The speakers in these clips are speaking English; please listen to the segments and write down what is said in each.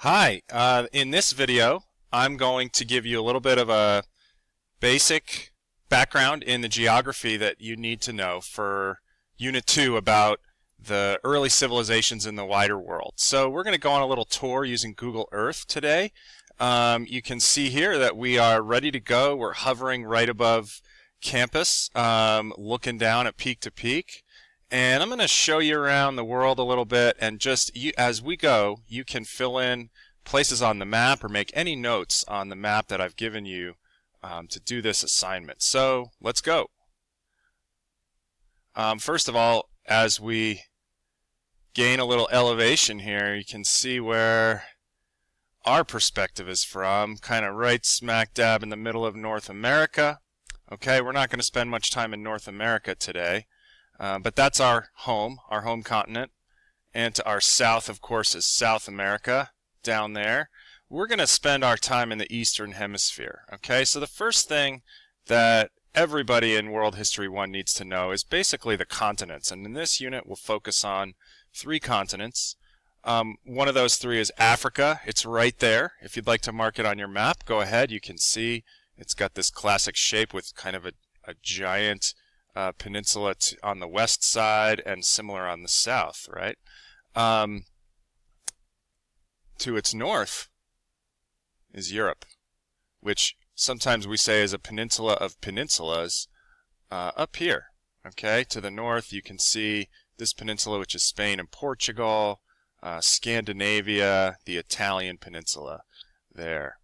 Hi, in this video I'm going to give you a little bit of a basic background in the geography that you need to know for Unit 2 about the early civilizations in the wider world. So we're going to go on a little tour using Google Earth today. You can see here that we are ready to go. We're hovering right above campus, looking down at peak to peak. And I'm going to show you around the world a little bit, and as we go, you can fill in places on the map or make any notes on the map that I've given you to do this assignment. So let's go. First of all, as we gain a little elevation here, you can see where our perspective is from, kind of right smack dab in the middle of North America. Okay, we're not going to spend much time in North America today. But that's our home continent. And to our south, of course, is South America down there. We're going to spend our time in the Eastern Hemisphere. Okay, so the first thing that everybody in World History 1 needs to know is basically the continents. And in this unit, we'll focus on 3 continents. One of those 3 is Africa. It's right there. If you'd like to mark it on your map, go ahead. You can see it's got this classic shape with kind of a giant peninsula on the west side and similar on the south, right? To its north is Europe, which sometimes we say is a peninsula of peninsulas up here. Okay, to the north you can see this peninsula, which is Spain and Portugal, Scandinavia, the Italian peninsula there.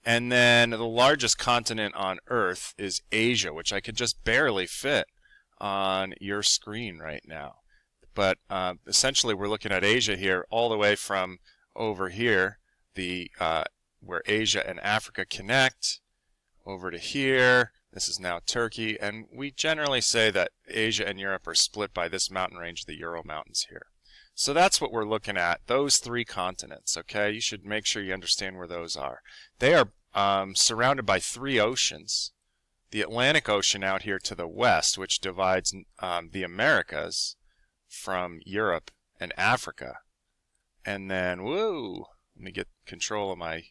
And then the largest continent on Earth is Asia, which I could just barely fit on your screen right now. But essentially we're looking at Asia here all the way from over here, where Asia and Africa connect, over to here. This is now Turkey, and we generally say that Asia and Europe are split by this mountain range, the Ural Mountains here. So that's what we're looking at, those 3 continents, okay? You should make sure you understand where those are. They are surrounded by 3 oceans. The Atlantic Ocean out here to the west, which divides the Americas from Europe and Africa. And then, woo, let me get control of my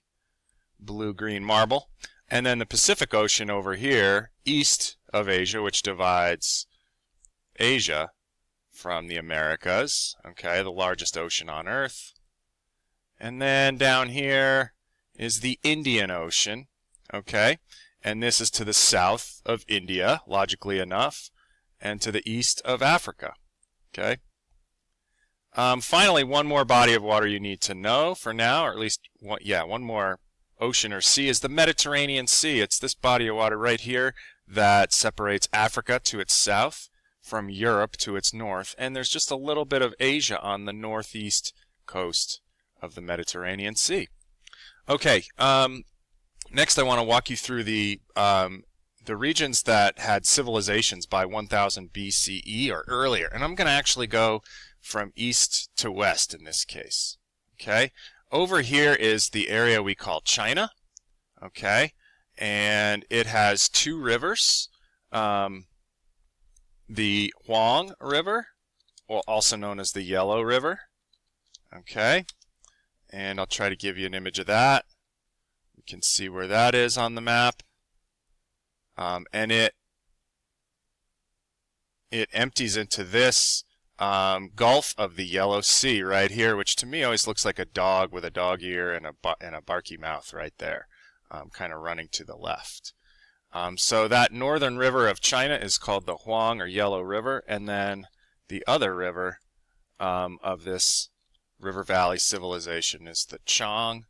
blue-green marble. And then the Pacific Ocean over here, east of Asia, which divides Asia from the Americas, okay, the largest ocean on Earth. And then down here is the Indian Ocean, okay? And this is to the south of India, logically enough, and to the east of Africa. Okay. Finally, one more body of water you need to know for now, or at least one more ocean or sea is the Mediterranean Sea. It's this body of water right here that separates Africa to its south from Europe to its north, and there's just a little bit of Asia on the northeast coast of the Mediterranean Sea. Okay. Next, I want to walk you through the regions that had civilizations by 1000 BCE or earlier. And I'm going to actually go from east to west in this case. Okay? Over here is the area we call China. Okay? And it has 2 rivers. The Huang River, also known as the Yellow River. Okay? And I'll try to give you an image of that. You can see where that is on the map, and it empties into this Gulf of the Yellow Sea right here, which to me always looks like a dog with a dog ear and a barky mouth right there, kind of running to the left. So that northern river of China is called the Huang or Yellow River, and then the other river of this river valley civilization is the Chang,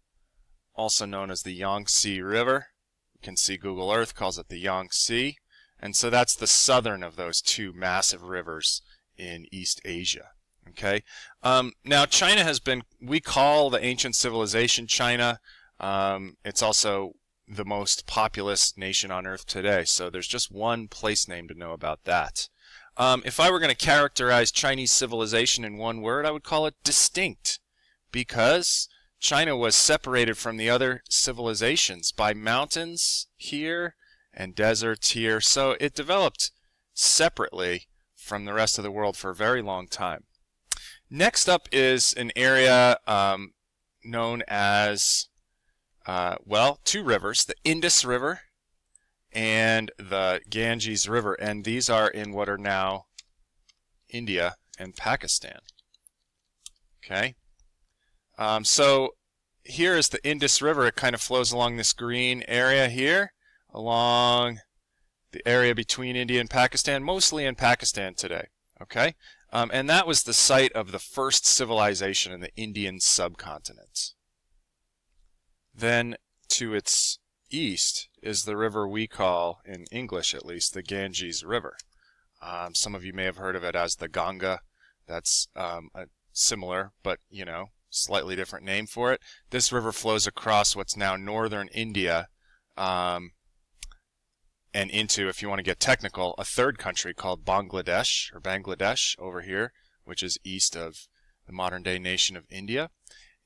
also known as the Yangtze River. You can see Google Earth calls it the Yangtze. And so that's the southern of those 2 massive rivers in East Asia. Okay. Now China we call the ancient civilization China. It's also the most populous nation on Earth today. So there's just one place name to know about that. If I were going to characterize Chinese civilization in one word, I would call it distinct, because China was separated from the other civilizations by mountains here and deserts here, so it developed separately from the rest of the world for a very long time. Next up is an area known as, well, two rivers, the Indus River and the Ganges River, and these are in what are now India and Pakistan. Okay, so here is the Indus River. It kind of flows along this green area here, along the area between India and Pakistan, mostly in Pakistan today. Okay, and that was the site of the first civilization in the Indian subcontinent. Then to its east is the river we call, in English at least, the Ganges River. Some of you may have heard of it as the Ganga. That's a similar, but slightly different name for it. This river flows across what's now northern India, and into, if you want to get technical, a third country called Bangladesh over here, which is east of the modern-day nation of India.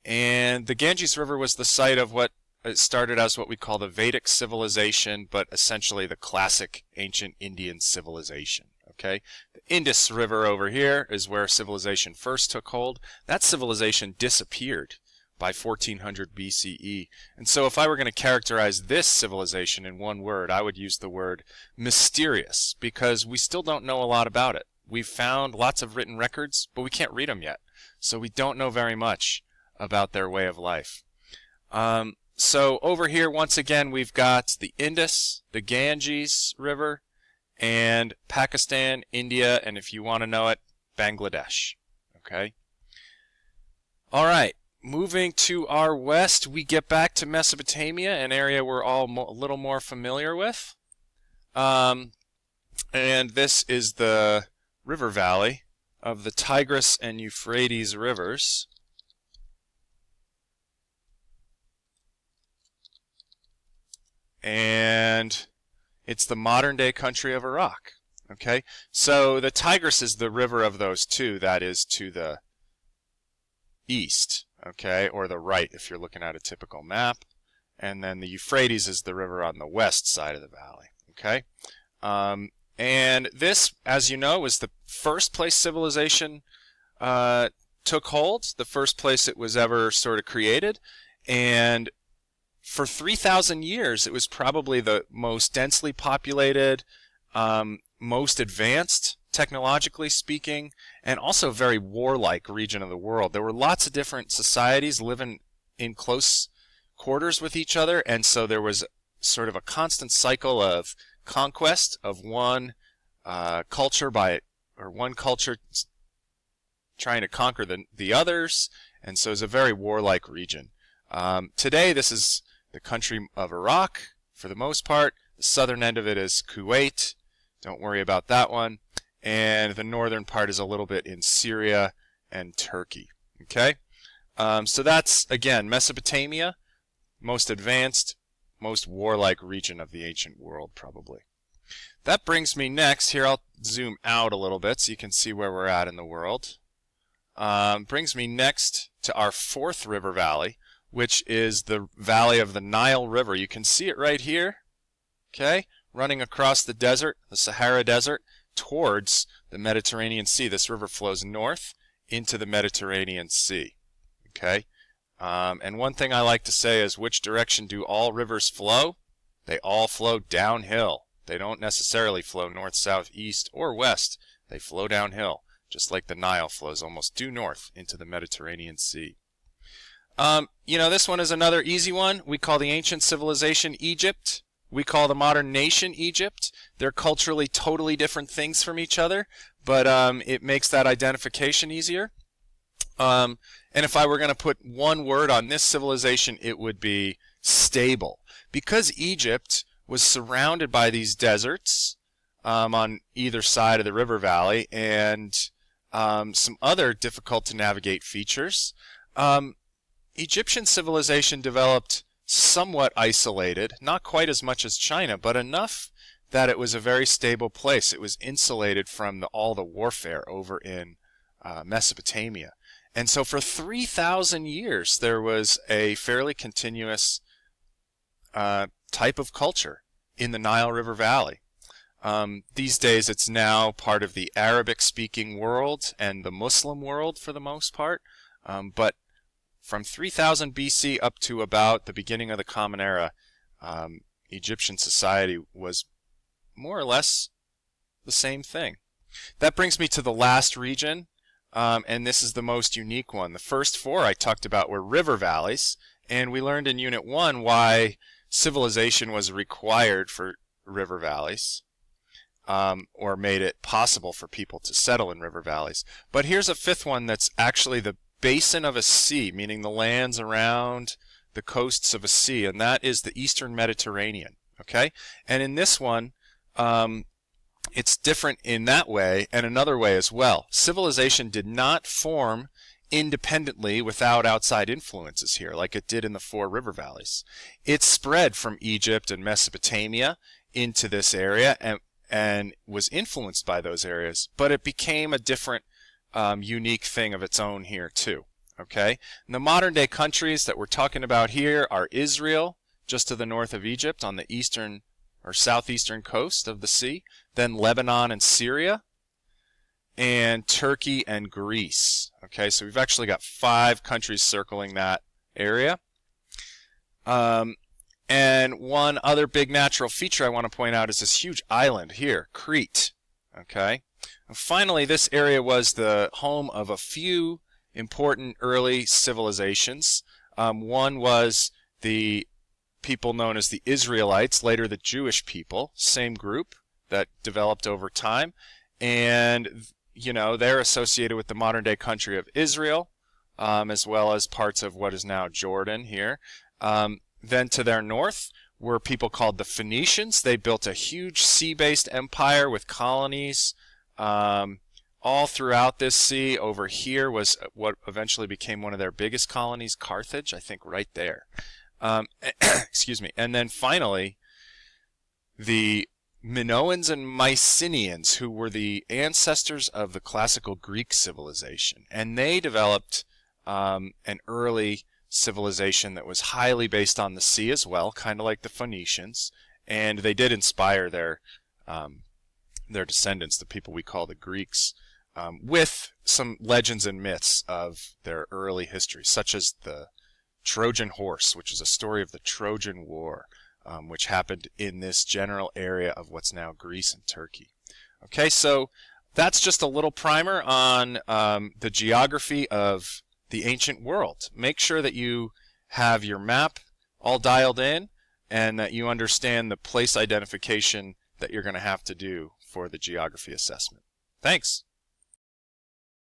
And the Ganges River was the site of what started as what we call the Vedic civilization, but essentially the classic ancient Indian civilization. Okay, the Indus River over here is where civilization first took hold. That civilization disappeared by 1400 BCE. And so if I were going to characterize this civilization in one word, I would use the word mysterious, because we still don't know a lot about it. We've found lots of written records, but we can't read them yet. So we don't know very much about their way of life. So over here, once again, we've got the Indus, the Ganges River, and Pakistan, India, and if you want to know it, Bangladesh. Okay? All right. Moving to our west, we get back to Mesopotamia, an area we're all a little more familiar with. And this is the river valley of the Tigris and Euphrates rivers. And it's the modern-day country of Iraq. Okay, so the Tigris is the river of those two, that is to the east, okay, or the right if you're looking at a typical map. And then the Euphrates is the river on the west side of the valley. Okay, and this, as you know, was the first place civilization took hold, the first place it was ever sort of created, and for 3,000 years, it was probably the most densely populated, most advanced, technologically speaking, and also very warlike region of the world. There were lots of different societies living in close quarters with each other, and so there was sort of a constant cycle of conquest of one culture one culture trying to conquer the others, and so it's a very warlike region. Today, this is the country of Iraq, for the most part. The southern end of it is Kuwait. Don't worry about that one. And the northern part is a little bit in Syria and Turkey. Okay? So that's, again, Mesopotamia, most advanced, most warlike region of the ancient world, probably. That brings me next. Here, I'll zoom out a little bit so you can see where we're at in the world. Brings me next to our fourth river valley, which is the valley of the Nile River. You can see it right here, okay, running across the desert, the Sahara Desert, towards the Mediterranean Sea. This river flows north into the Mediterranean Sea, okay? And one thing I like to say is, which direction do all rivers flow? They all flow downhill. They don't necessarily flow north, south, east, or west. They flow downhill, just like the Nile flows almost due north into the Mediterranean Sea. This one is another easy one. We call the ancient civilization Egypt. We call the modern nation Egypt. They're culturally totally different things from each other, but it makes that identification easier. And if I were going to put one word on this civilization, it would be stable. Because Egypt was surrounded by these deserts on either side of the river valley, and some other difficult to navigate features, Egyptian civilization developed somewhat isolated, not quite as much as China, but enough that it was a very stable place. It was insulated from all the warfare over in Mesopotamia. And so for 3,000 years, there was a fairly continuous type of culture in the Nile River Valley. These days, it's now part of the Arabic-speaking world and the Muslim world for the most part, but from 3000 BC up to about the beginning of the Common Era, Egyptian society was more or less the same thing. That brings me to the last region, and this is the most unique one. The first four I talked about were river valleys, and we learned in Unit 1 why civilization was required for river valleys, or made it possible for people to settle in river valleys. But here's a fifth one that's actually the basin of a sea, meaning the lands around the coasts of a sea, and that is the Eastern Mediterranean. Okay? And in this one, it's different in that way and another way as well. Civilization did not form independently without outside influences here, like it did in the four river valleys. It spread from Egypt and Mesopotamia into this area and was influenced by those areas, but it became a different, unique thing of its own here too. Okay? And the modern day countries that we're talking about here are Israel, just to the north of Egypt on the eastern or southeastern coast of the sea, then Lebanon and Syria, and Turkey and Greece. Okay, so we've actually got 5 countries circling that area. And one other big natural feature I want to point out is this huge island here, Crete. Okay, and finally, this area was the home of a few important early civilizations. One was the people known as the Israelites, later the Jewish people, same group that developed over time, and you know, they're associated with the modern day country of Israel, as well as parts of what is now Jordan here. Then to their north were people called the Phoenicians. They built a huge sea-based empire with colonies all throughout this sea. Over here was what eventually became one of their biggest colonies, Carthage, I think right there. Excuse me. And then finally, the Minoans and Mycenaeans, who were the ancestors of the classical Greek civilization. And they developed an early civilization that was highly based on the sea as well, kind of like the Phoenicians. And they did inspire their descendants, the people we call the Greeks, with some legends and myths of their early history, such as the Trojan horse, which is a story of the Trojan War, which happened in this general area of what's now Greece and Turkey. Okay, so that's just a little primer on the geography of the ancient world. Make sure that you have your map all dialed in and that you understand the place identification that you're going to have to do for the geography assessment. Thanks.